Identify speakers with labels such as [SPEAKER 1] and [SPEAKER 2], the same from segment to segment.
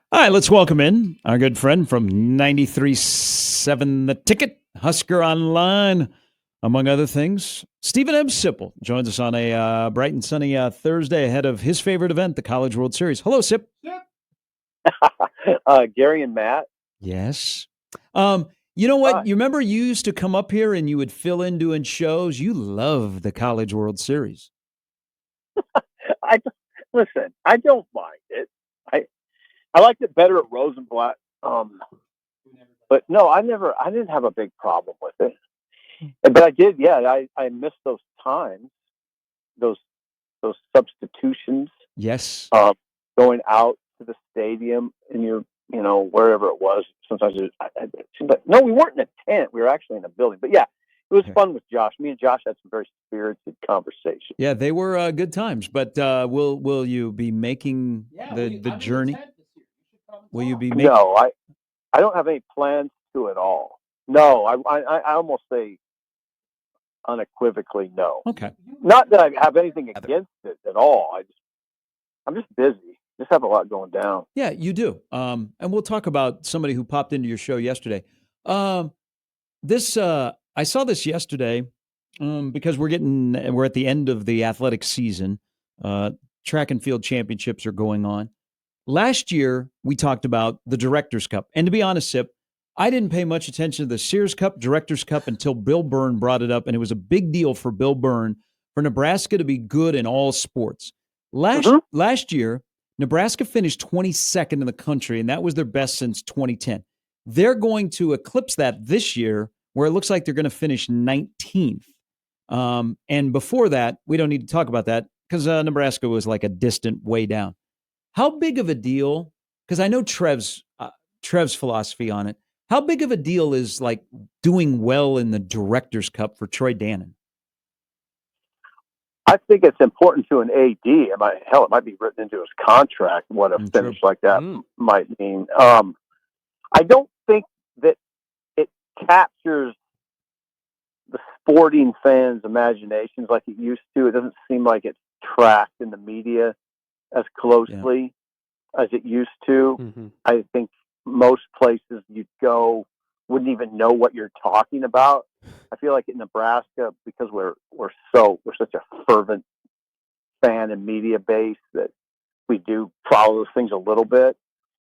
[SPEAKER 1] All right, let's welcome in our good friend from 93.7 The Ticket, Husker Online, among other things. Stephen M. Sipple joins us on a bright and sunny Thursday ahead of his favorite event, the College World Series. Hello, Sip.
[SPEAKER 2] Gary and Matt.
[SPEAKER 1] Yes. You know what?
[SPEAKER 2] Hi.
[SPEAKER 1] You remember you used to come up here and you would fill in doing shows? You love the College World Series.
[SPEAKER 2] Listen. I don't mind it. I liked it better at Rosenblatt. But no, I didn't have a big problem with it. But I did. Yeah, I missed those times, those substitutions.
[SPEAKER 1] Yes.
[SPEAKER 2] Going out to the stadium and wherever it was. Sometimes no, we weren't in a tent. We were actually in a building. But yeah, it was fun with Josh. Me and Josh had some very spirited conversations.
[SPEAKER 1] Yeah, they were good times. But will you be making the journey? Will you be making?
[SPEAKER 2] No, I don't have any plans to at all. No, I almost say unequivocally no.
[SPEAKER 1] Okay.
[SPEAKER 2] Not that I have anything against it at all. I'm just busy. Just have a lot going down.
[SPEAKER 1] Yeah, you do. And we'll talk about somebody who popped into your show yesterday. I saw this yesterday because we're at the end of the athletic season. Track and field championships are going on. Last year, we talked about the Directors Cup. And to be honest, Sip, I didn't pay much attention to the Sears Cup, Directors Cup until Bill Byrne brought it up. And it was a big deal for Bill Byrne for Nebraska to be good in all sports. Last year, Nebraska finished 22nd in the country, and that was their best since 2010. They're going to eclipse that this year, where it looks like they're going to finish 19th. And before that, we don't need to talk about that because Nebraska was like a distant way down. How big of a deal? Because I know Trev's philosophy on it. How big of a deal is like doing well in the Directors Cup for Troy Dannon?
[SPEAKER 2] I think it's important to an AD. It might be written into his contract what a finish like that might mean. I don't think that it captures the sporting fans' imaginations like it used to. It doesn't seem like it's tracked in the media as closely as it used to.
[SPEAKER 3] Mm-hmm.
[SPEAKER 2] I think most places you'd go wouldn't even know what you're talking about. I feel like in Nebraska, because we're such a fervent fan and media base that we do follow those things a little bit,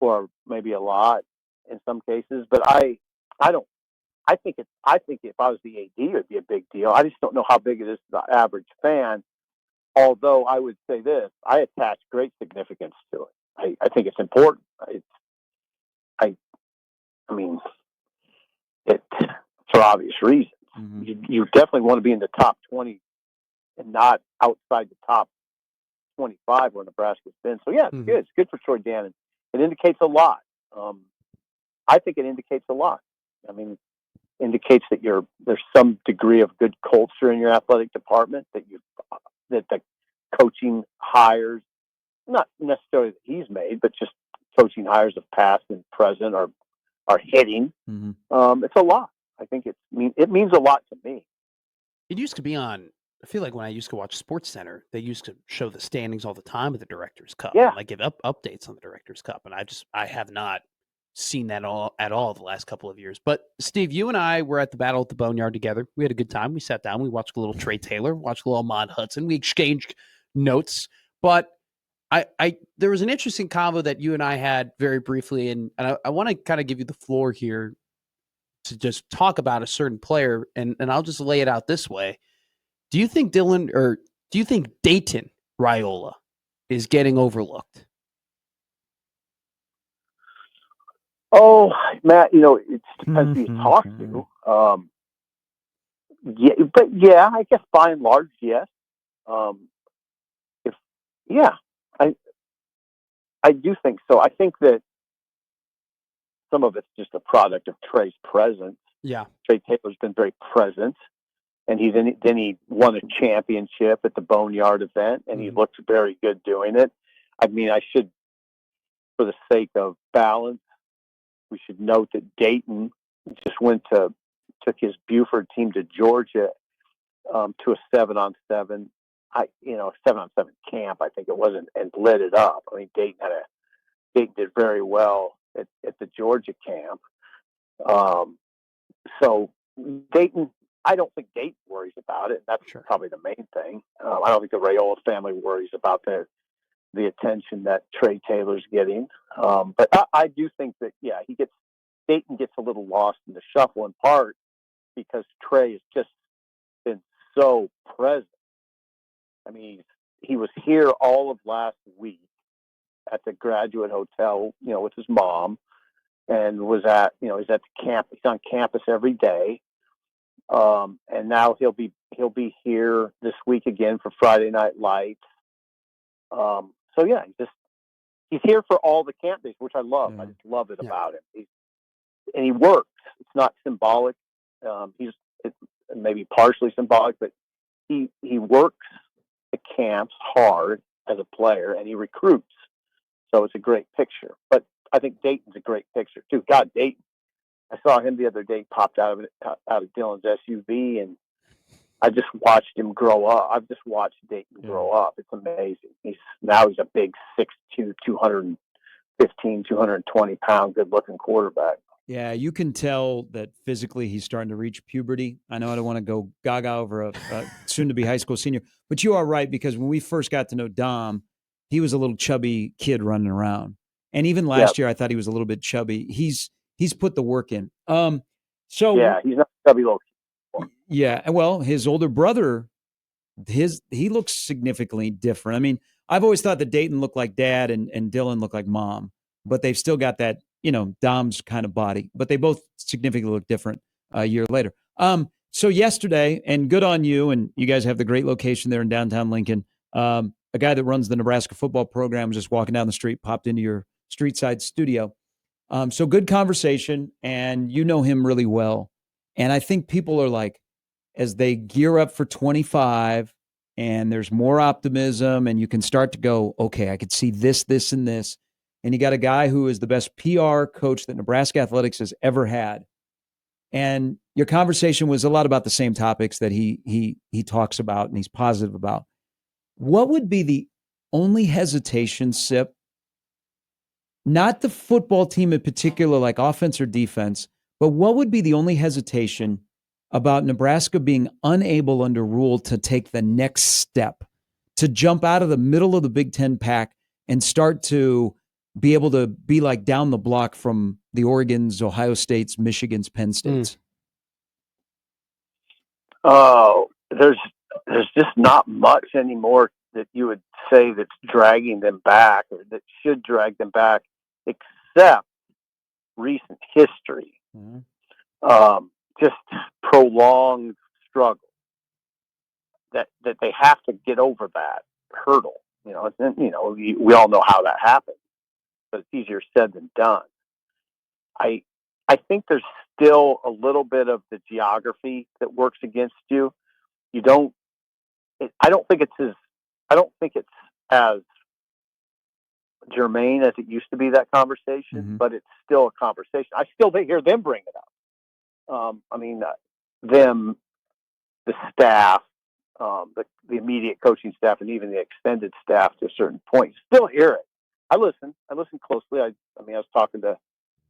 [SPEAKER 2] or maybe a lot in some cases. But I think if I was the AD, it would be a big deal. I just don't know how big it is to the average fan. Although I would say this, I attach great significance to it. I think it's important. I mean, it for obvious reasons.
[SPEAKER 1] Mm-hmm.
[SPEAKER 2] You definitely want to be in the top 20 and not outside the top 25 where Nebraska's been. So yeah, it's good. It's good for Troy Dannon. It indicates a lot. I think it indicates a lot. I mean, indicates that there's some degree of good culture in your athletic department, that the coaching hires, not necessarily that he's made, but just coaching hires of past and present are hitting.
[SPEAKER 1] Mm-hmm.
[SPEAKER 2] It's a lot. I think it means a lot to me.
[SPEAKER 3] It used to be on. I feel like when I used to watch SportsCenter, they used to show the standings all the time of the Directors Cup.
[SPEAKER 2] Yeah,
[SPEAKER 3] and give updates on the Directors Cup, and I have not seen that at all the last couple of years. But Steve, you and I were at the Battle at the Boneyard together. We had a good time. We sat down. We watched a little Trae Taylor, watched a little Ahmad Hudson. We exchanged notes, but there was an interesting convo that you and I had very briefly, and I want to kind of give you the floor here to just talk about a certain player, and I'll just lay it out this way. Do you think Dayton Raiola is getting overlooked?
[SPEAKER 2] Oh, Matt, it depends who you talk to. Yeah, I guess by and large, yes. I do think so. I think that some of it's just a product of Trae's presence.
[SPEAKER 3] Yeah,
[SPEAKER 2] Trae Taylor's been very present, and then he won a championship at the Boneyard event, and he looked very good doing it. I mean, for the sake of balance, we should note that Dayton just took his Buford team to Georgia to a 7-on-7. A 7-on-7 camp, I think it was, and lit it up. I mean, Dayton had a Dayton did very well at the Georgia camp. So Dayton, I don't think Dayton worries about it. That's probably the main thing. I don't think the Raiola family worries about the attention that Trae Taylor's getting. But I do think that, yeah, Dayton gets a little lost in the shuffle, in part because Trae has just been so present. I mean, he was here all of last week at the Graduate Hotel, with his mom, and he's at the camp. He's on campus every day. And now he'll be here this week again for Friday Night Lights. So yeah, he's here for all the camp days, which I love. I just love it about him. He works. It's not symbolic. It's maybe partially symbolic, but he works the camps hard as a player, and he recruits. So it's a great picture. But I think Dayton's a great picture too. God, Dayton! I saw him the other day, popped out of Dylan's SUV, and I just watched him grow up. I've just watched Dayton grow up. It's amazing. He's a big 6'2", 215, 220-pound, good-looking quarterback.
[SPEAKER 1] Yeah, you can tell that physically he's starting to reach puberty. I know I don't want to go gaga over a soon-to-be high school senior, but you are right, because when we first got to know Dom, he was a little chubby kid running around. And even last year, I thought he was a little bit chubby. He's put the work in. So
[SPEAKER 2] yeah, he's not chubby little kid.
[SPEAKER 1] Yeah, well, his older brother, he looks significantly different. I mean, I've always thought that Dayton looked like dad and Dylan looked like mom, but they've still got that, Dom's kind of body, but they both significantly look different a year later. So yesterday, and good on you, and you guys have the great location there in downtown Lincoln. A guy that runs the Nebraska football program was just walking down the street, popped into your street side studio. So good conversation, and you know him really well. And I think people are like, as they gear up for 25 and there's more optimism, and you can start to go, okay, I could see this, this, and this. And you got a guy who is the best PR coach that Nebraska athletics has ever had. And your conversation was a lot about the same topics that he talks about and he's positive about. What would be the only hesitation, Sip? Not the football team in particular, like offense or defense, but what would be the only hesitation about Nebraska being unable under rule to take the next step, to jump out of the middle of the Big Ten pack and start to be able to be like down the block from the Oregons, Ohio States, Michigans, Penn States?
[SPEAKER 2] Oh, there's just not much anymore that you would say that's dragging them back or that should drag them back, except recent history. Just prolonged struggle that they have to get over that hurdle. We all know how that happens, but it's easier said than done. I think there's still a little bit of the geography that works against you. I don't think it's as germane as it used to be, that conversation, but it's still a conversation. I still hear them bring it up. The staff, the immediate coaching staff, and even the extended staff to a certain point still hear it. I listen closely. I was talking to,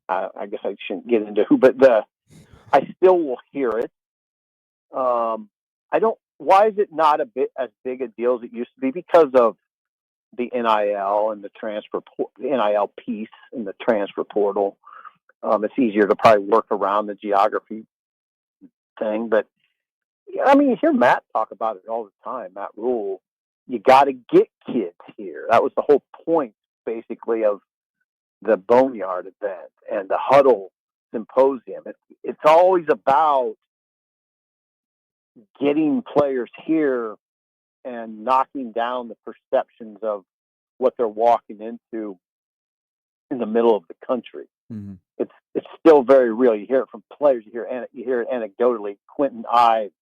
[SPEAKER 2] I guess I shouldn't get into who, but I still will hear it. Why is it not a bit as big a deal as it used to be? Because of the NIL and the NIL piece and the transfer portal. It's easier to probably work around the geography thing, but you hear Matt talk about it all the time. Matt Rule, you got to get kids here. That was the whole point, basically, of the Boneyard event and the Huddle Symposium. It's always about getting players here and knocking down the perceptions of what they're walking into in the middle of the country. It's still very real. You hear it from players. You hear it anecdotally. Quentin Ives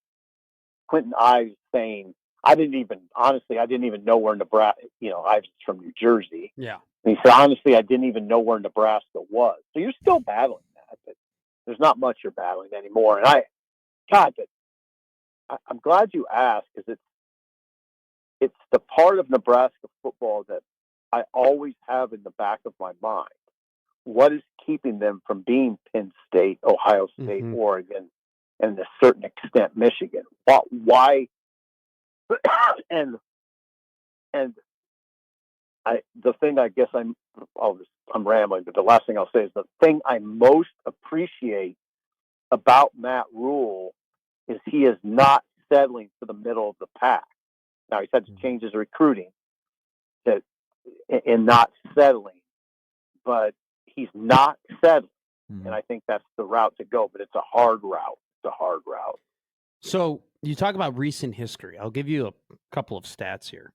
[SPEAKER 2] saying, I didn't even know where Nebraska, Ives is from New Jersey.
[SPEAKER 3] Yeah.
[SPEAKER 2] And he said, honestly, I didn't even know where Nebraska was. So you're still battling that, but there's not much you're battling anymore. And I'm glad you asked, because it's the part of Nebraska football that I always have in the back of my mind, what is keeping them from being Penn State, Ohio State, Oregon, and to a certain extent Michigan? Why? and the thing I guess I'm rambling, but the last thing I'll say is the thing I most appreciate about Matt Rule is he is not settling for the middle of the pack. Now he's had to change his recruiting in not settling, but he's not settling, and I think that's the route to go. But it's a hard route. It's a hard route.
[SPEAKER 3] So you talk about recent history. I'll give you a couple of stats here.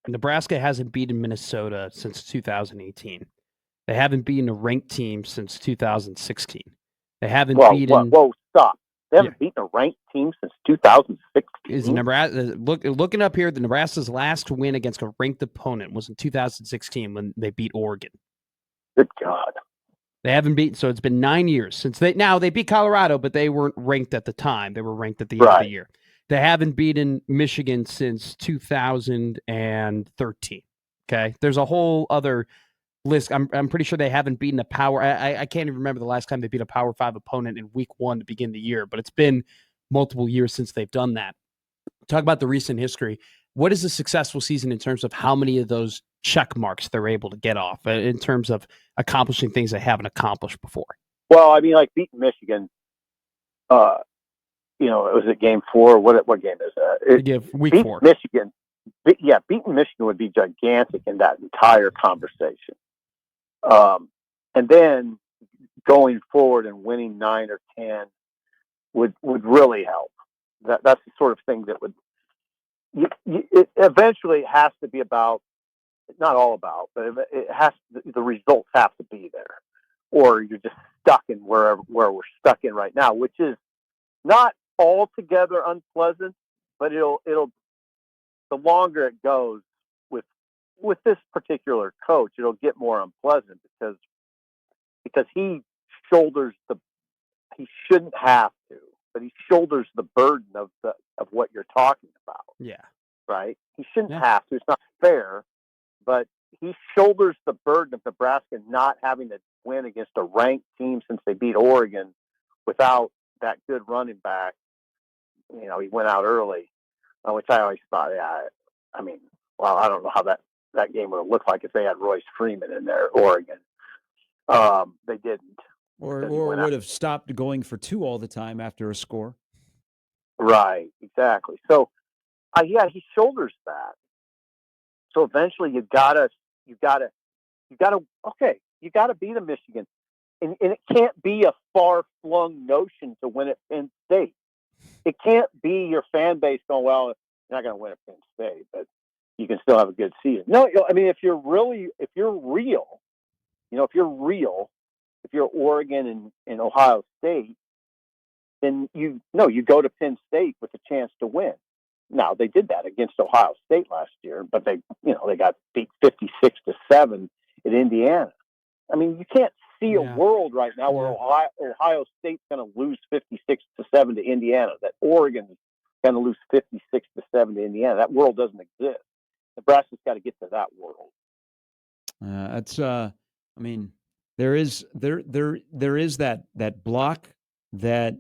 [SPEAKER 3] Nebraska hasn't beaten Minnesota since 2018. They haven't beaten a ranked team since 2016. They haven't beaten.
[SPEAKER 2] Whoa, stop! They haven't beaten a ranked team since 2016.
[SPEAKER 3] Is Nebraska looking up here? The Nebraska's last win against a ranked opponent was in 2016 when they beat Oregon.
[SPEAKER 2] Good God!
[SPEAKER 3] They haven't beaten, so it's been 9 years since they beat Colorado, but they weren't ranked at the time. They were ranked at the end of the year. They haven't beaten Michigan since 2013. Okay, there's a whole other list. I'm pretty sure they haven't beaten a power. I can't even remember the last time they beat a Power 5 opponent in week 1 to begin the year, but it's been multiple years since they've done that. Talk about the recent history. What is a successful season in terms of how many of those check marks they're able to get off in terms of accomplishing things they haven't accomplished before?
[SPEAKER 2] Well, I mean, like beating Michigan, was it game 4? What game is that?
[SPEAKER 3] Week 4.
[SPEAKER 2] Michigan. Beating Michigan would be gigantic in that entire conversation. And then going forward and winning 9 or 10 would really help. That's the sort of thing that would. It eventually has to be about, not all about, but it has. The results have to be there, or you're just stuck in where we're stuck in right now, which is not altogether unpleasant, but it'll the longer it goes with this particular coach, it'll get more unpleasant because he shouldn't have to, but he shoulders the burden of what you're talking about.
[SPEAKER 3] Yeah.
[SPEAKER 2] Right? He shouldn't have to. It's not fair, but he shoulders the burden of Nebraska not having to win against a ranked team since they beat Oregon without that good running back. He went out early, which I always thought, I don't know how that game would have looked like if they had Royce Freeman in there, Oregon. They didn't.
[SPEAKER 1] Or would have stopped going for 2 all the time after a score.
[SPEAKER 2] Right, exactly. So, he shoulders that. So eventually you gotta beat a Michigan. And it can't be a far-flung notion to win at Penn State. It can't be your fan base going, well, you're not going to win at Penn State, but you can still have a good season. No, I mean, if you're real, if you're Oregon and Ohio State, then you go to Penn State with a chance to win. Now, they did that against Ohio State last year, but they got beat 56-7 at Indiana. I mean, you can't see a world right now where Ohio State's going to lose 56-7 to Indiana, that Oregon's going to lose 56-7 to Indiana. That world doesn't exist. Nebraska's got to get to that world.
[SPEAKER 1] There is that block that,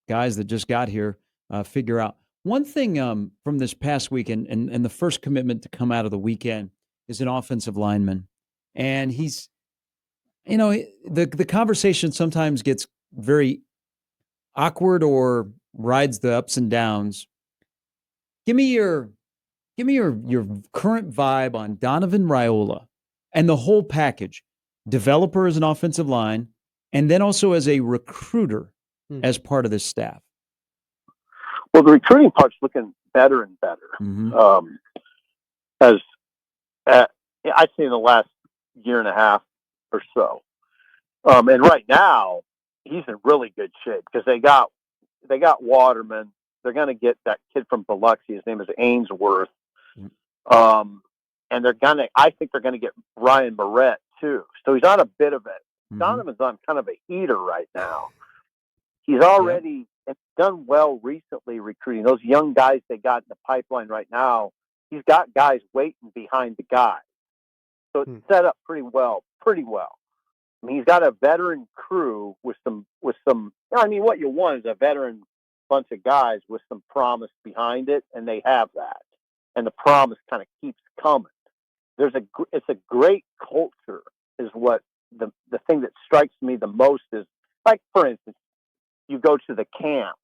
[SPEAKER 1] guys that just got here figure out. One thing from this past weekend and the first commitment to come out of the weekend is an offensive lineman. And he's, the conversation sometimes gets very awkward or rides the ups and downs. Give me your current vibe on Donovan Raiola and the whole package. Developer as an offensive line, and then also as a recruiter as part of this staff.
[SPEAKER 2] Well, the recruiting part's looking better and better.
[SPEAKER 1] Mm-hmm.
[SPEAKER 2] I'd say in the last year and a half or so. And right now, he's in really good shape because they got Waterman. They're going to get that kid from Biloxi. His name is Ainsworth. And I think they're going to get Ryan Barrett too. So he's on a bit of it. Mm-hmm. Donovan's on kind of a heater right now. He's already done well recently recruiting those young guys they got in the pipeline right now. He's got guys waiting behind the guys. So it's set up pretty well. I mean, he's got a veteran crew with some. I mean, what you want is a veteran bunch of guys with some promise behind it, and they have that, and the promise kind of keeps coming. It's a great culture, is what the thing that strikes me the most is, like, for instance, you go to the camps.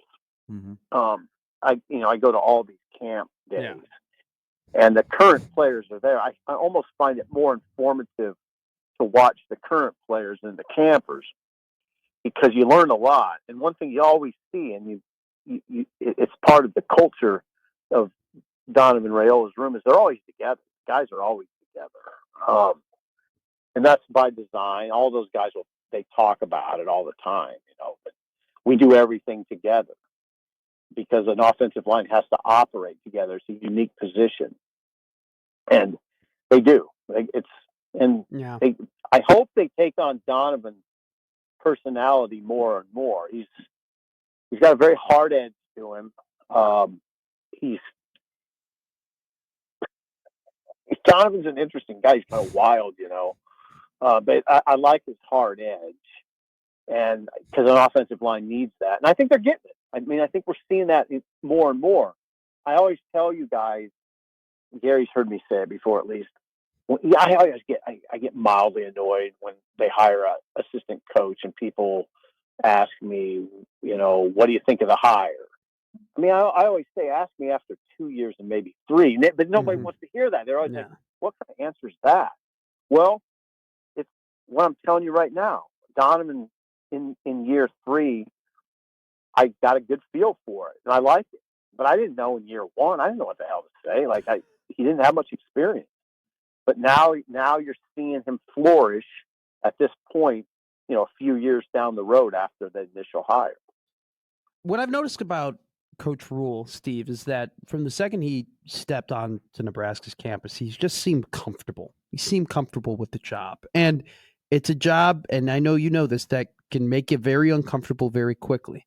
[SPEAKER 1] Mm-hmm.
[SPEAKER 2] I go to all these camp days, and the current players are there. I almost find it more informative to watch the current players than the campers, because you learn a lot. And one thing you always see, and it's part of the culture of Donovan Raiola's room, is they're always together. Guys are always together, and that's by design. All those guys they talk about it all the time, But we do everything together because an offensive line has to operate together. It's a unique position, and they do. I hope they take on Donovan's personality more and more. He's got a very hard edge to him. Donovan's an interesting guy. He's kind of wild, but I like his hard edge, and because an offensive line needs that, and I think they're getting it. I mean, I think we're seeing that more and more. I always tell you guys, Gary's heard me say it before, at least. I get mildly annoyed when they hire an assistant coach and people ask me, what do you think of the hire? I mean, I always say, ask me after 2 years and maybe 3, but nobody wants to hear that. They're always like, what kind of answer is that? Well, it's what I'm telling you right now. Donovan, in year 3, I got a good feel for it, and I like it. But I didn't know in year 1. I didn't know what the hell to say. Like, he didn't have much experience. But now you're seeing him flourish at this point, a few years down the road after the initial hire.
[SPEAKER 3] What I've noticed about Coach Rule, Steve, is that from the second he stepped on to Nebraska's campus, he's just seemed comfortable. He seemed comfortable with the job. And it's a job, and I know you know this, that can make you very uncomfortable very quickly.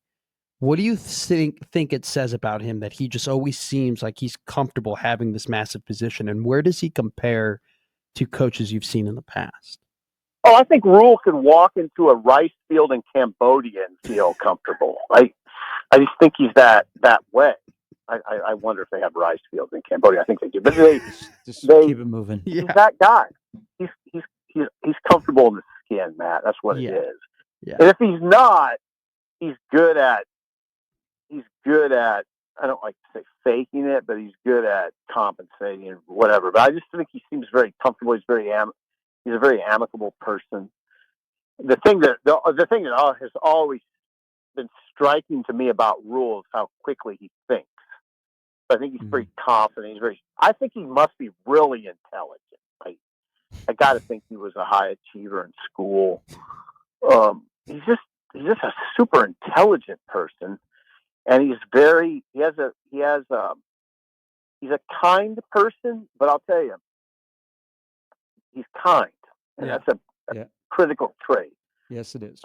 [SPEAKER 3] What do you think it says about him that he just always seems like he's comfortable having this massive position? And where does he compare to coaches you've seen in the past?
[SPEAKER 2] Oh, I think Rule can walk into a rice field in Cambodia and feel comfortable. I just think he's that way. I wonder if they have rice fields in Cambodia. I think they do, but they
[SPEAKER 1] keep it moving.
[SPEAKER 2] He's that guy. He's comfortable in the skin, Matt. That's what it is.
[SPEAKER 3] Yeah.
[SPEAKER 2] And if he's not, he's good at. I don't like to say faking it, but he's good at compensating and whatever. But I just think he seems very comfortable. He's a very amicable person. The thing that has always been striking to me about Rule is how quickly he thinks. I think he's very confident. I think he must be really intelligent. I got to think he was a high achiever in school. He's just a super intelligent person, and he's a kind person. But I'll tell you, he's kind, and that's a critical trait.
[SPEAKER 1] Yes, it is.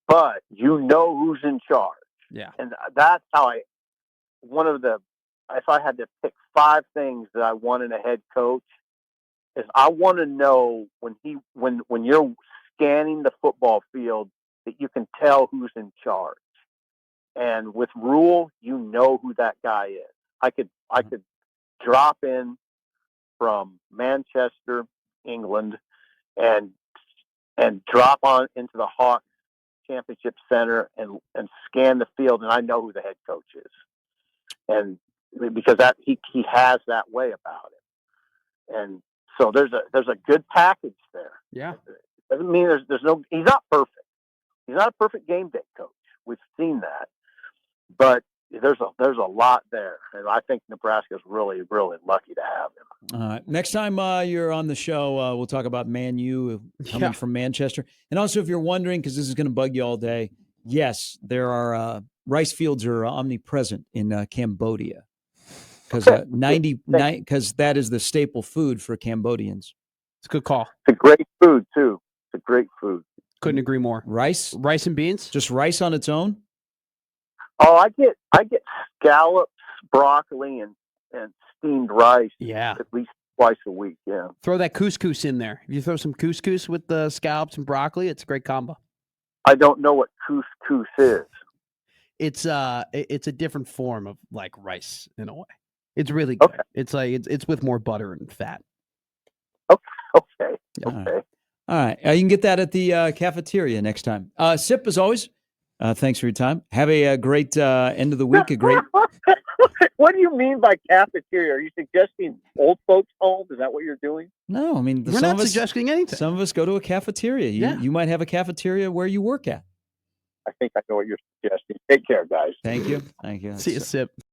[SPEAKER 2] But who's in charge.
[SPEAKER 3] Yeah,
[SPEAKER 2] and that's how if I had to pick 5 things that I want in a head coach, is I want to know when you're scanning the football field that you can tell who's in charge. And with Rule, who that guy is. I could drop in from Manchester, England, and drop on into the Hawks Championship Center and scan the field, and I know who the head coach is. And because he has that way about it. And so there's a good package there.
[SPEAKER 3] Yeah.
[SPEAKER 2] It doesn't mean he's not perfect. He's not a perfect game day coach. We've seen that. But there's a lot there. And I think Nebraska's really, really lucky to have him.
[SPEAKER 1] All right. Next time you're on the show, we'll talk about Man U coming from Manchester. And also, if you're wondering, because this is going to bug you all day, yes, there are rice fields are omnipresent in Cambodia. Because because that is the staple food for Cambodians.
[SPEAKER 3] It's a good call.
[SPEAKER 2] It's a great food too. It's a great food.
[SPEAKER 3] Couldn't agree more.
[SPEAKER 1] Rice
[SPEAKER 3] and beans,
[SPEAKER 1] just rice on its own.
[SPEAKER 2] Oh, I get scallops, broccoli, and steamed rice.
[SPEAKER 3] Yeah,
[SPEAKER 2] at least twice a week. Yeah.
[SPEAKER 3] Throw that couscous in there. If you throw some couscous with the scallops and broccoli, it's a great combo.
[SPEAKER 2] I don't know what couscous is.
[SPEAKER 3] It's a different form of like rice in a way. It's really good.
[SPEAKER 2] Okay.
[SPEAKER 3] It's like it's with more butter and fat.
[SPEAKER 2] Okay.
[SPEAKER 1] All right.
[SPEAKER 2] Okay.
[SPEAKER 1] All right. You can get that at the cafeteria next time. Sip, as always, thanks for your time. Have a great end of the week. A great.
[SPEAKER 2] What do you mean by cafeteria? Are you suggesting old folks' home? Is that what you're doing?
[SPEAKER 1] No, I mean,
[SPEAKER 3] We're not suggesting anything.
[SPEAKER 1] Some of us go to a cafeteria. You might have a cafeteria where you work at.
[SPEAKER 2] I think I know what you're suggesting. Take care, guys.
[SPEAKER 1] Thank you. Thank you.
[SPEAKER 3] See you, Sip.